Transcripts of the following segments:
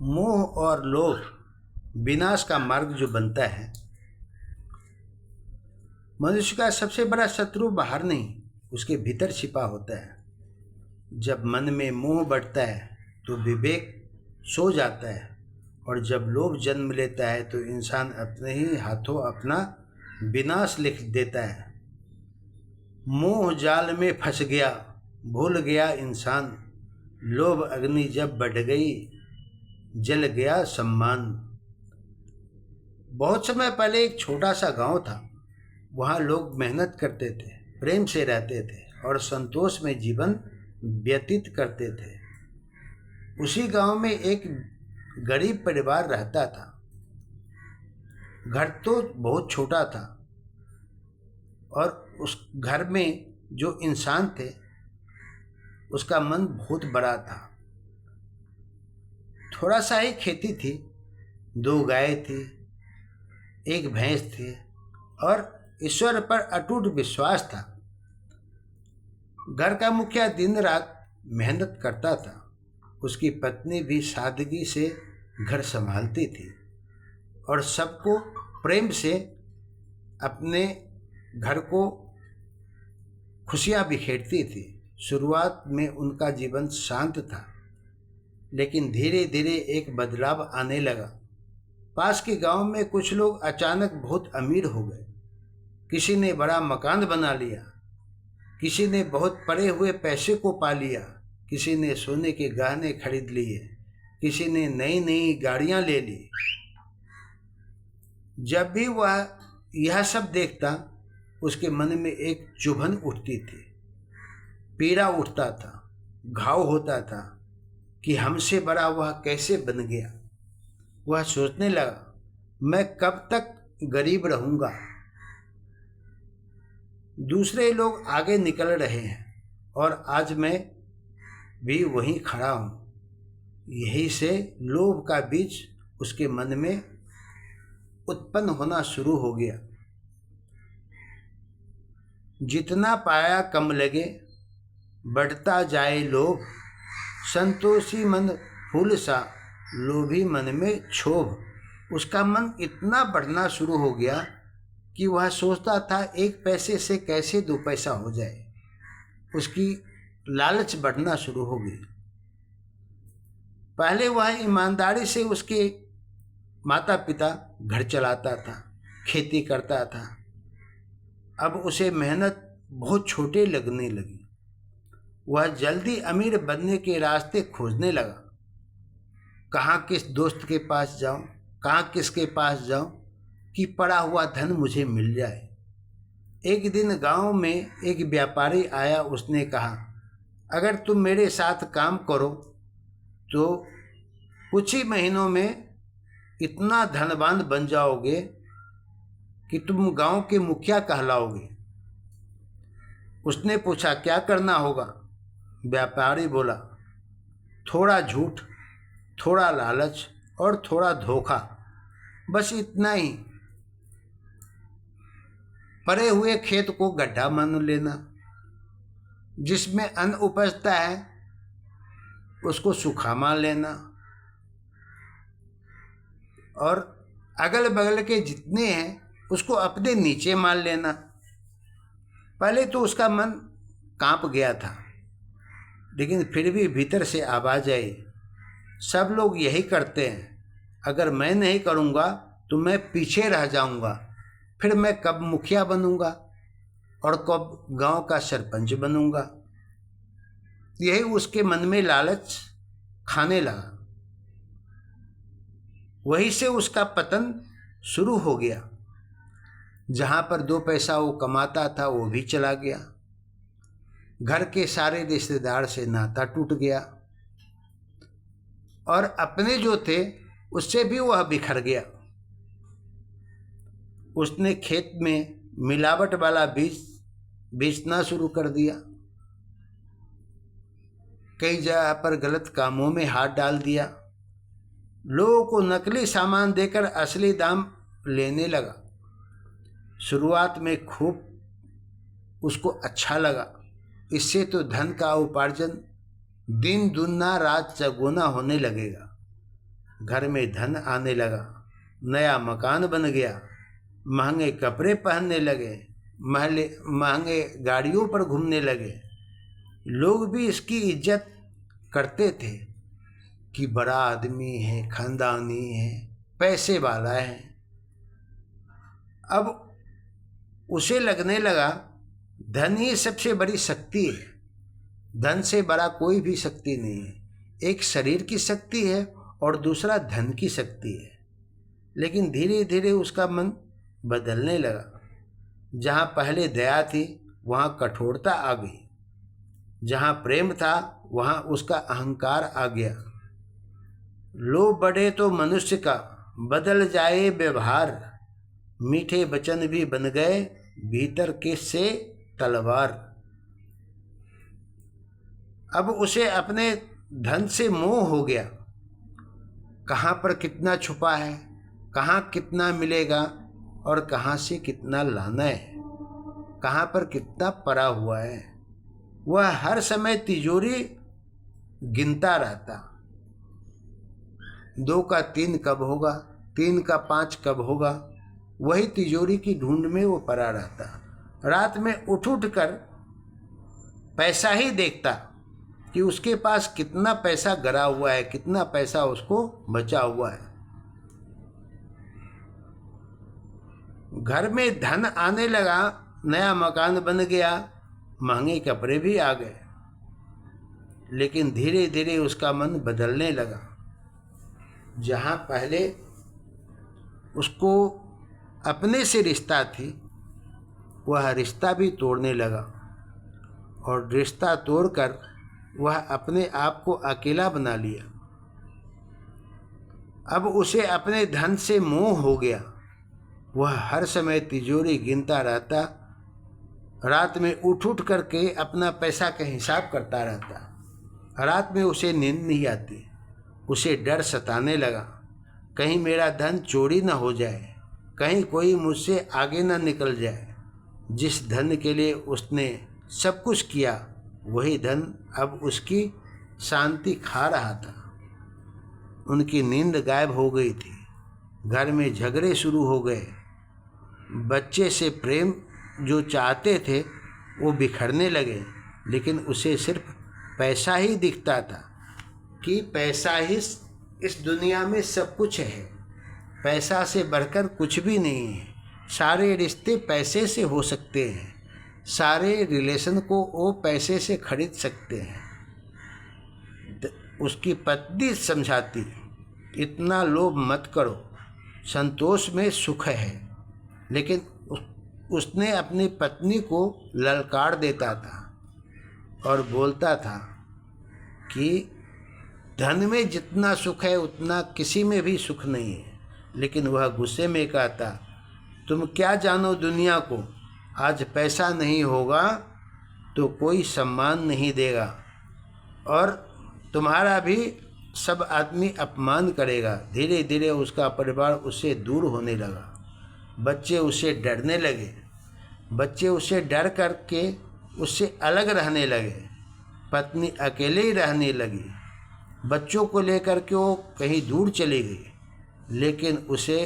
मोह और लोभ विनाश का मार्ग जो बनता है। मनुष्य का सबसे बड़ा शत्रु बाहर नहीं, उसके भीतर छिपा होता है। जब मन में मोह बढ़ता है तो विवेक सो जाता है, और जब लोभ जन्म लेता है तो इंसान अपने ही हाथों अपना विनाश लिख देता है। मोह जाल में फंस गया, भूल गया इंसान, लोभ अग्नि जब बढ़ गई, जल गया सम्मान। बहुत समय पहले एक छोटा सा गांव था। वहाँ लोग मेहनत करते थे, प्रेम से रहते थे और संतोष में जीवन व्यतीत करते थे। उसी गांव में एक गरीब परिवार रहता था। घर तो बहुत छोटा था और उस घर में जो इंसान थे उसका मन बहुत बड़ा था। थोड़ा सा ही खेती थी, 2 गायें थी, 1 भैंस थी और ईश्वर पर अटूट विश्वास था। घर का मुखिया दिन रात मेहनत करता था। उसकी पत्नी भी सादगी से घर संभालती थी और सबको प्रेम से अपने घर को खुशियां बिखेरती थी। शुरुआत में उनका जीवन शांत था, लेकिन धीरे धीरे एक बदलाव आने लगा। पास के गांव में कुछ लोग अचानक बहुत अमीर हो गए। किसी ने बड़ा मकान बना लिया, किसी ने बहुत पड़े हुए पैसे को पा लिया, किसी ने सोने के गहने खरीद लिए, किसी ने नई नई गाड़ियां ले ली। जब भी वह यह सब देखता उसके मन में एक चुभन उठती थी, पीड़ा उठता था, घाव होता था कि हमसे बड़ा वह कैसे बन गया। वह सोचने लगा, मैं कब तक गरीब रहूंगा। दूसरे लोग आगे निकल रहे हैं और आज मैं भी वहीं खड़ा हूँ। यही से लोभ का बीज उसके मन में उत्पन्न होना शुरू हो गया। जितना पाया कम लगे, बढ़ता जाए लोभ, संतोषी मन फूल सा, लोभी मन में क्षोभ। उसका मन इतना बढ़ना शुरू हो गया कि वह सोचता था 1 पैसे से कैसे 2 पैसा हो जाए। उसकी लालच बढ़ना शुरू हो गई। पहले वह ईमानदारी से उसके माता पिता घर चलाता था, खेती करता था। अब उसे मेहनत बहुत छोटे लगने लगी। वह जल्दी अमीर बनने के रास्ते खोजने लगा। कहाँ किस दोस्त के पास जाऊं, कहाँ किसके पास जाऊं कि पड़ा हुआ धन मुझे मिल जाए। एक दिन गांव में एक व्यापारी आया। उसने कहा, अगर तुम मेरे साथ काम करो तो कुछ ही महीनों में इतना धनवान बन जाओगे कि तुम गांव के मुखिया कहलाओगे। उसने पूछा, क्या करना होगा? व्यापारी बोला, थोड़ा झूठ, थोड़ा लालच और थोड़ा धोखा, बस इतना ही। पड़े हुए खेत को गड्ढा मान लेना, जिसमें अन्न उपजता है उसको सूखा मान लेना, और अगल बगल के जितने हैं उसको अपने नीचे मान लेना। पहले तो उसका मन कांप गया था, लेकिन फिर भी भीतर से आवाज आई, सब लोग यही करते हैं, अगर मैं नहीं करूँगा तो मैं पीछे रह जाऊँगा। फिर मैं कब मुखिया बनूँगा और कब गांव का सरपंच बनूँगा। यही उसके मन में लालच खाने लगा। वहीं से उसका पतन शुरू हो गया। जहाँ पर 2 पैसा वो कमाता था वो भी चला गया। घर के सारे रिश्तेदार से नाता टूट गया और अपने जो थे उससे भी वह बिखर गया। उसने खेत में मिलावट वाला बीज बेचना शुरू कर दिया। कई जगह पर गलत कामों में हाथ डाल दिया। लोगों को नकली सामान देकर असली दाम लेने लगा। शुरुआत में खूब उसको अच्छा लगा। इससे तो धन का उपार्जन दिन दुगना रात चौगुना होने लगेगा। घर में धन आने लगा, नया मकान बन गया, महंगे कपड़े पहनने लगे, महंगे गाड़ियों पर घूमने लगे। लोग भी इसकी इज्जत करते थे कि बड़ा आदमी है, खानदानी है, पैसे वाला है। अब उसे लगने लगा धन ही सबसे बड़ी शक्ति है, धन से बड़ा कोई भी शक्ति नहीं है। एक शरीर की शक्ति है और दूसरा धन की शक्ति है। लेकिन धीरे धीरे उसका मन बदलने लगा। जहाँ पहले दया थी वहाँ कठोरता आ गई, जहाँ प्रेम था वहाँ उसका अहंकार आ गया। लोभ बढ़े तो मनुष्य का बदल जाए व्यवहार, मीठे वचन भी बन गए भीतर के से तलवार। अब उसे अपने धन से मोह हो गया। कहाँ पर कितना छुपा है, कहाँ कितना मिलेगा और कहाँ से कितना लाना है, कहाँ पर कितना पड़ा हुआ है। वह हर समय तिजोरी गिनता रहता। 2 का 3 कब होगा, 3 का 5 कब होगा, वही तिजोरी की ढूंढ में वो पड़ा रहता। रात में उठ कर पैसा ही देखता कि उसके पास कितना पैसा गरा हुआ है, कितना पैसा उसको बचा हुआ है। घर में धन आने लगा, नया मकान बन गया, महंगे कपड़े भी आ गए। लेकिन धीरे धीरे उसका मन बदलने लगा। जहाँ पहले उसको अपने से रिश्ता थी, वह रिश्ता भी तोड़ने लगा और रिश्ता तोड़कर वह अपने आप को अकेला बना लिया। अब उसे अपने धन से मोह हो गया। वह हर समय तिजोरी गिनता रहता, रात में उठ करके अपना पैसा का हिसाब करता रहता। रात में उसे नींद नहीं आती, उसे डर सताने लगा, कहीं मेरा धन चोरी न हो जाए, कहीं कोई मुझसे आगे न निकल जाए। जिस धन के लिए उसने सब कुछ किया, वही धन अब उसकी शांति खा रहा था। उनकी नींद गायब हो गई थी, घर में झगड़े शुरू हो गए। बच्चे से प्रेम जो चाहते थे वो बिखरने लगे। लेकिन उसे सिर्फ पैसा ही दिखता था कि पैसा ही इस दुनिया में सब कुछ है, पैसा से बढ़कर कुछ भी नहीं है। सारे रिश्ते पैसे से हो सकते हैं, सारे रिलेशन को वो पैसे से खरीद सकते हैं। उसकी पत्नी समझाती, इतना लोभ मत करो, संतोष में सुख है। लेकिन उसने अपनी पत्नी को ललकार देता था और बोलता था कि धन में जितना सुख है उतना किसी में भी सुख नहीं है। लेकिन वह गुस्से में कहता, तुम क्या जानो दुनिया को, आज पैसा नहीं होगा तो कोई सम्मान नहीं देगा और तुम्हारा भी सब आदमी अपमान करेगा। धीरे धीरे उसका परिवार उससे दूर होने लगा। बच्चे उससे डरने लगे, बच्चे उससे डर करके उससे अलग रहने लगे। पत्नी अकेले ही रहने लगी, बच्चों को लेकर के वो कहीं दूर चली गई। लेकिन उसे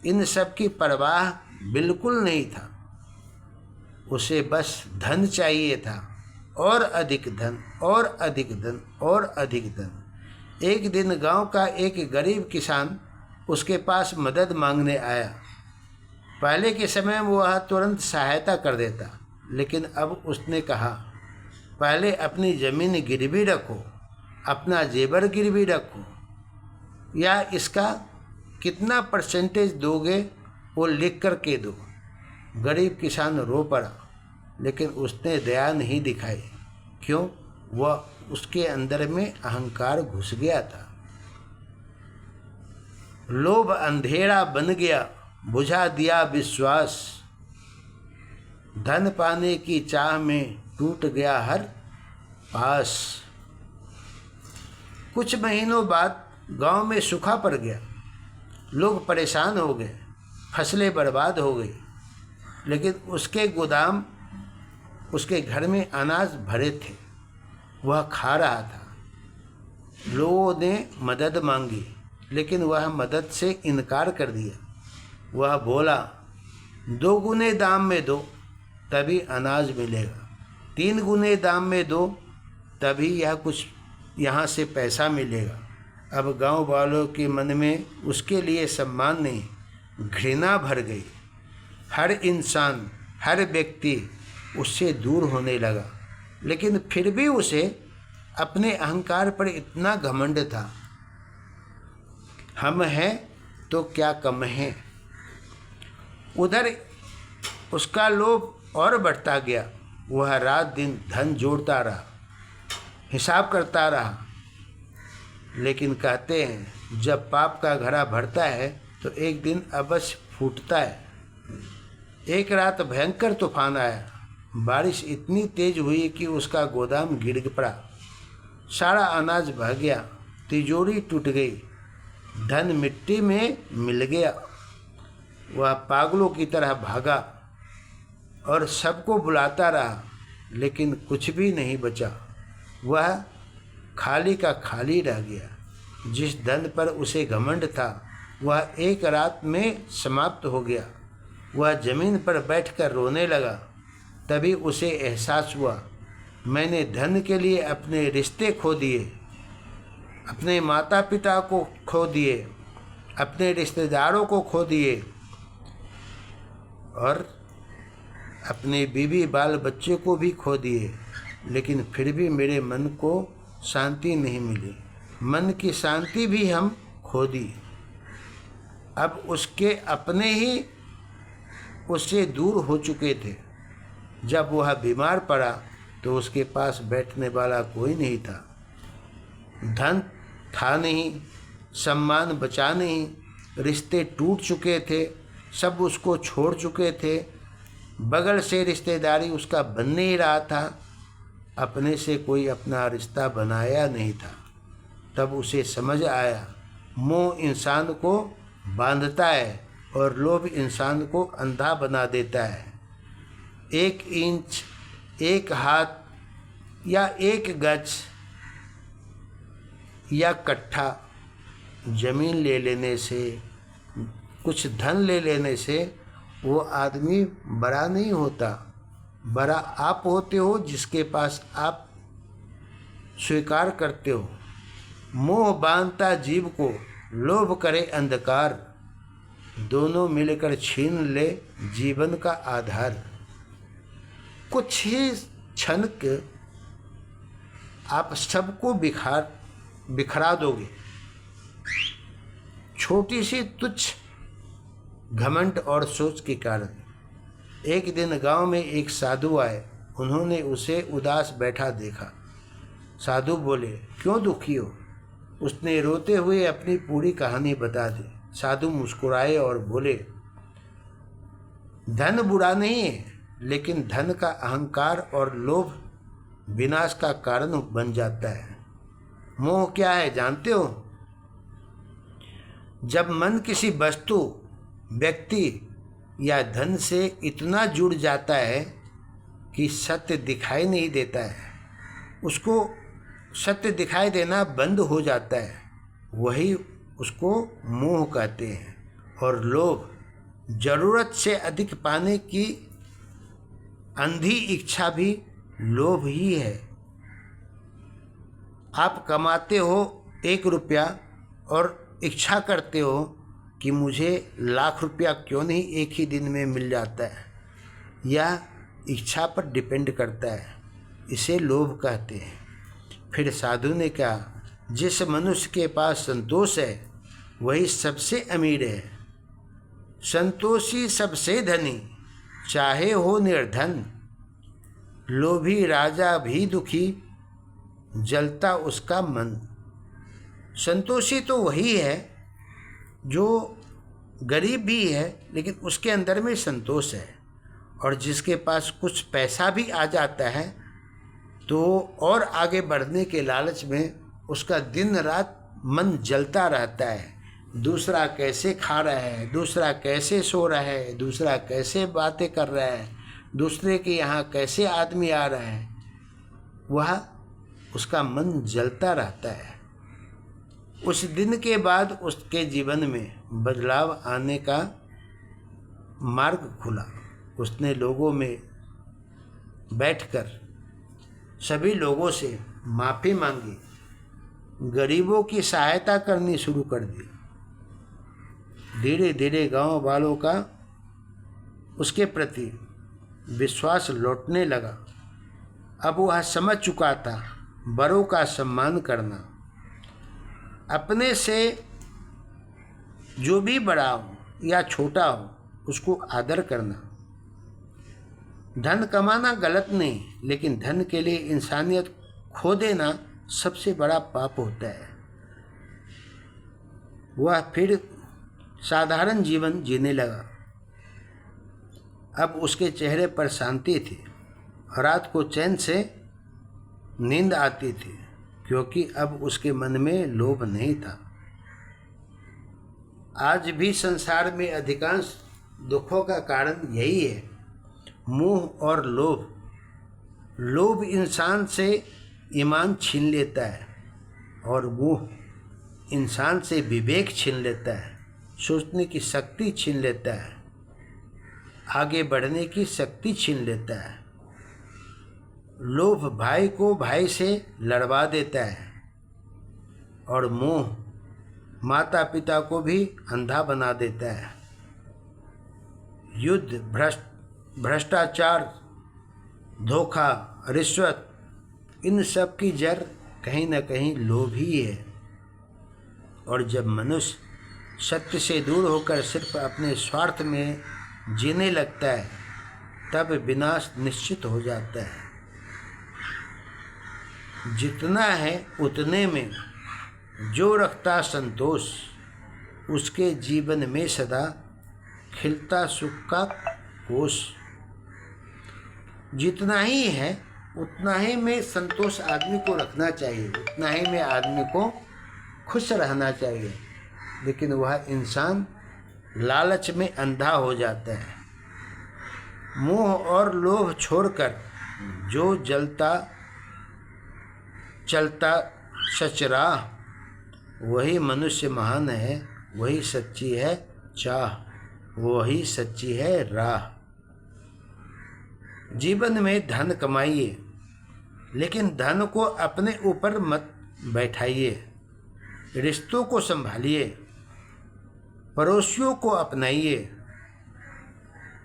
इन सब की परवाह बिल्कुल नहीं था। उसे बस धन चाहिए था, और अधिक धन, और अधिक धन, और अधिक धन। एक दिन गांव का एक गरीब किसान उसके पास मदद मांगने आया। पहले के समय में वह तुरंत सहायता कर देता, लेकिन अब उसने कहा, पहले अपनी ज़मीन गिरवी रखो, अपना जेवर गिरवी रखो, या इसका कितना परसेंटेज दोगे वो लिख कर के दो। गरीब किसान रो पड़ा, लेकिन उसने दया नहीं दिखाई। क्यों? वह उसके अंदर में अहंकार घुस गया था। लोभ अंधेरा बन गया, बुझा दिया विश्वास। धन पाने की चाह में टूट गया हर पास। कुछ महीनों बाद गांव में सूखा पड़ गया, लोग परेशान हो गए, फसलें बर्बाद हो गई। लेकिन उसके गोदाम, उसके घर में अनाज भरे थे, वह खा रहा था। लोगों ने मदद मांगी, लेकिन वह मदद से इनकार कर दिया। वह बोला, 2 गुने दाम में दो तभी अनाज मिलेगा, 3 गुने दाम में दो तभी यह कुछ यहाँ से पैसा मिलेगा। अब गांव वालों के मन में उसके लिए सम्मान नहीं, घृणा भर गई। हर इंसान, हर व्यक्ति उससे दूर होने लगा, लेकिन फिर भी उसे अपने अहंकार पर इतना घमंड था। हम हैं तो क्या कम हैं। उधर उसका लोभ और बढ़ता गया। वह रात दिन धन जोड़ता रहा, हिसाब करता रहा, लेकिन कहते हैं जब पाप का घड़ा भरता है तो एक दिन अवश्य फूटता है। एक रात भयंकर तूफान आया। बारिश इतनी तेज हुई कि उसका गोदाम गिर पड़ा। सारा अनाज बह गया, तिजोरी टूट गई, धन मिट्टी में मिल गया। वह पागलों की तरह भागा और सबको बुलाता रहा, लेकिन कुछ भी नहीं बचा। वह खाली का खाली रह गया। जिस धन पर उसे घमंड था वह एक रात में समाप्त हो गया। वह जमीन पर बैठकर रोने लगा। तभी उसे एहसास हुआ, मैंने धन के लिए अपने रिश्ते खो दिए, अपने माता पिता को खो दिए, अपने रिश्तेदारों को खो दिए और अपने बीवी बाल बच्चे को भी खो दिए, लेकिन फिर भी मेरे मन को शांति नहीं मिली। मन की शांति भी हम खो दी। अब उसके अपने ही उससे दूर हो चुके थे। जब वह बीमार पड़ा तो उसके पास बैठने वाला कोई नहीं था। धन था नहीं, सम्मान बचा नहीं, रिश्ते टूट चुके थे, सब उसको छोड़ चुके थे। बगल से रिश्तेदारी उसका बन नहीं रहा था, अपने से कोई अपना रिश्ता बनाया नहीं था। तब उसे समझ आया, मोह इंसान को बांधता है और लोभ इंसान को अंधा बना देता है। 1 इंच, 1 हाथ या 1 गज या कट्ठा जमीन ले लेने से, कुछ धन ले लेने से वो आदमी बड़ा नहीं होता। बड़ा आप होते हो जिसके पास आप स्वीकार करते हो। मोह बांधता जीव को, लोभ करे अंधकार, दोनों मिलकर छीन ले जीवन का आधार। कुछ ही क्षण के आप सबको बिखरा दोगे। छोटी सी तुच्छ घमंड और सोच के कारण। एक दिन गांव में एक साधु आए। उन्होंने उसे उदास बैठा देखा। साधु बोले, क्यों दुखी हो? उसने रोते हुए अपनी पूरी कहानी बता दी। साधु मुस्कुराए और बोले, धन बुरा नहीं है, लेकिन धन का अहंकार और लोभ विनाश का कारण बन जाता है। मोह क्या है जानते हो? जब मन किसी वस्तु, व्यक्ति या धन से इतना जुड़ जाता है कि सत्य दिखाई नहीं देता है, उसको सत्य दिखाई देना बंद हो जाता है, वही उसको मोह कहते हैं। और लोभ, जरूरत से अधिक पाने की अंधी इच्छा भी लोभ ही है। आप कमाते हो 1 रुपया और इच्छा करते हो कि मुझे लाख रुपया क्यों नहीं एक ही दिन में मिल जाता है। यह इच्छा पर डिपेंड करता है, इसे लोभ कहते हैं। फिर साधु ने कहा, जिस मनुष्य के पास संतोष है वही सबसे अमीर है। संतोषी सबसे धनी, चाहे हो निर्धन। लोभी राजा भी दुखी, जलता उसका मन। संतोषी तो वही है जो गरीब भी है लेकिन उसके अंदर में संतोष है। और जिसके पास कुछ पैसा भी आ जाता है तो और आगे बढ़ने के लालच में उसका दिन रात मन जलता रहता है। दूसरा कैसे खा रहा है, दूसरा कैसे सो रहा है, दूसरा कैसे बातें कर रहा है, दूसरे के यहाँ कैसे आदमी आ रहा है, वह उसका मन जलता रहता है। उस दिन के बाद उसके जीवन में बदलाव आने का मार्ग खुला। उसने लोगों में बैठकर सभी लोगों से माफ़ी मांगी, गरीबों की सहायता करनी शुरू कर दी। धीरे धीरे गांव वालों का उसके प्रति विश्वास लौटने लगा। अब वह समझ चुका था बड़ों का सम्मान करना, अपने से जो भी बड़ा हो या छोटा हो उसको आदर करना। धन कमाना गलत नहीं, लेकिन धन के लिए इंसानियत खो देना सबसे बड़ा पाप होता है। वह फिर साधारण जीवन जीने लगा। अब उसके चेहरे पर शांति थी, रात को चैन से नींद आती थी, क्योंकि अब उसके मन में लोभ नहीं था। आज भी संसार में अधिकांश दुखों का कारण यही है, मोह और लोभ। लोभ इंसान से ईमान छीन लेता है और मोह इंसान से विवेक छीन लेता है, सोचने की शक्ति छीन लेता है, आगे बढ़ने की शक्ति छीन लेता है। लोभ भाई को भाई से लड़वा देता है और मोह माता पिता को भी अंधा बना देता है। युद्ध, भ्रष्टाचार, धोखा, रिश्वत, इन सब की जड़ कहीं न कहीं लोभ ही है। और जब मनुष्य सत्य से दूर होकर सिर्फ अपने स्वार्थ में जीने लगता है, तब विनाश निश्चित हो जाता है। जितना है उतने में जो रखता संतोष, उसके जीवन में सदा खिलता सुख का कोष। जितना ही है उतना ही में संतोष आदमी को रखना चाहिए, उतना ही में आदमी को खुश रहना चाहिए। लेकिन वह इंसान लालच में अंधा हो जाता है। मोह और लोभ छोड़कर जो जलता चलता सच राह, वही मनुष्य महान है, वही सच्ची है चाह, वही सच्ची है राह। जीवन में धन कमाइए, लेकिन धन को अपने ऊपर मत बैठाइए। रिश्तों को संभालिए, पड़ोसियों को अपनाइए,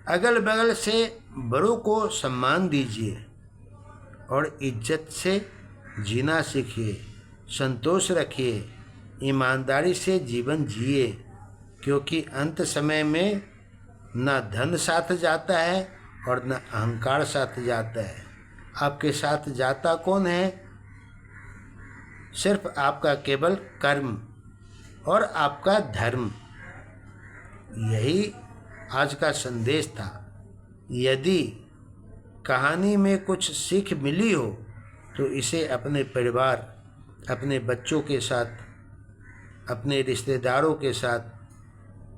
अगल बगल से बड़ों को सम्मान दीजिए और इज्जत से जीना सीखिए। संतोष रखिए, ईमानदारी से जीवन जिए, क्योंकि अंत समय में न धन साथ जाता है और न अहंकार साथ जाता है। आपके साथ जाता कौन है? सिर्फ आपका केवल कर्म और आपका धर्म। यही आज का संदेश था। यदि कहानी में कुछ सीख मिली हो तो इसे अपने परिवार, अपने बच्चों के साथ, अपने रिश्तेदारों के साथ,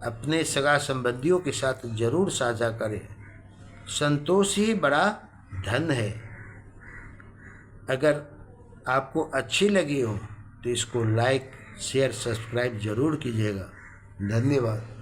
अपने सगा संबंधियों के साथ जरूर साझा करें। संतोष ही बड़ा धन है। अगर आपको अच्छी लगी हो तो इसको लाइक, शेयर, सब्सक्राइब जरूर कीजिएगा। धन्यवाद।